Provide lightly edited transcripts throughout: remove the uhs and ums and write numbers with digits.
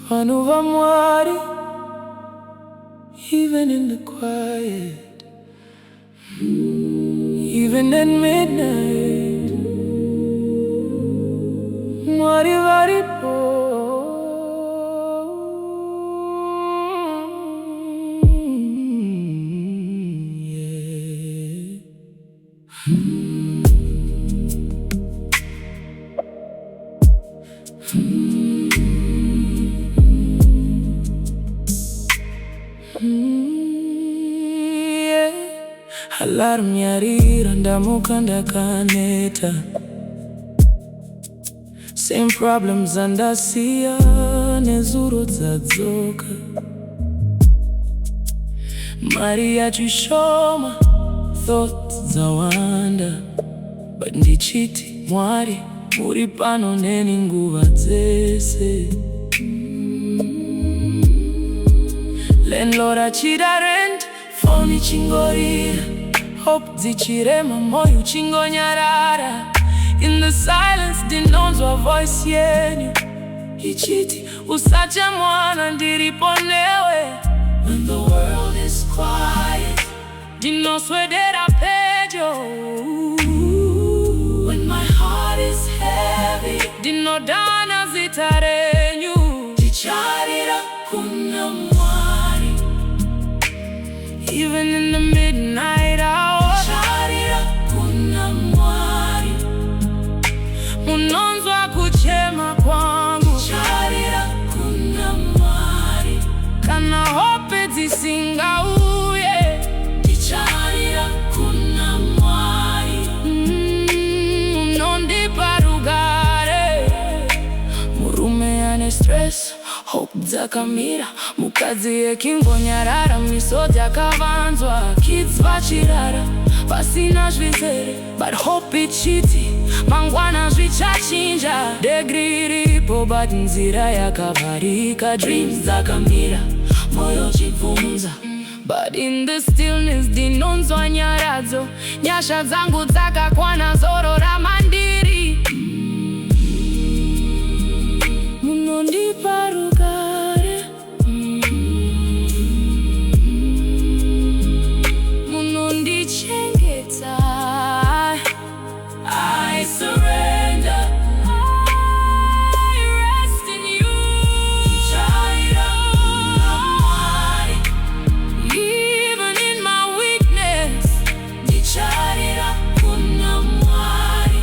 Vanhu va Mwari, even in the quiet, even at midnight, Mwari varipo. Alarm yarira ndamuka ndakaneta. Same problems andasiya nezuro dzadzoka. Mari yachishoma, thoughts dzawanda. But ndichiti Mwari muri pano neni nguva dzese. Landlord achida rent, phone ichingorira, hope dzichirema, moyo uchingonyarara. In the silence ndinonzwa voice yenyu ichiti usache mwana ndiripo newe. When the world is quiet, ndinoswedera pedyo. When my heart is heavy, ndinodana zita renyu. Ndicharira kuna Mwari, even in the midnight hour. Ndicharira kuna Mwari, munonzwa kuchema kwangu. Ndicharira kuna Mwari, kana hope dzisingauye. Ndicharira kuna Mwari, munondipa rugare. Murume ane stress, hope dzakamira. Mukadzi yekingonyarara, misodzi yakavanzwa. Kids vachirara pasina zvizere, but hope ichiti mangwana zvichachinja. Degree iripo but nzira yakavharika. Dreams dzakamira, moyo chibvunza. But in the stillness ndinonzwa nyaradzo. Nyasha dzangu dzakakwana, zoro ramandiri. Munondipa rugare, munondichengeta. I surrender, I rest in you. Ndicharira kuna Mwari, even in my weakness. Ndicharira kuna Mwari,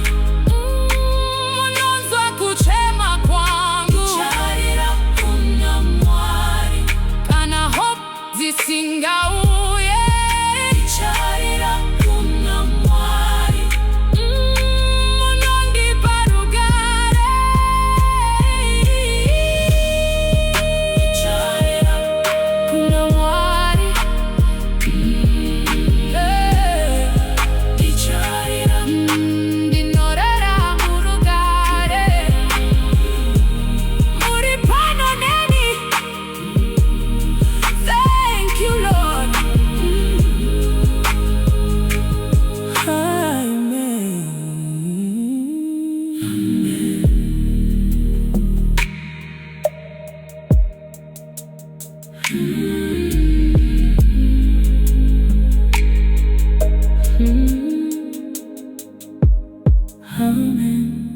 munonzwa kuchema kwangu. Ndicharira kuna Mwari, kana hope dzisingauye. Ndicharira kuna Mwari, munondipa rugare. Ndicharira kuna Mwari, ndicharira, ndinorera murugare. Muri pano neni. Thank you, Lord. Amen. Amen.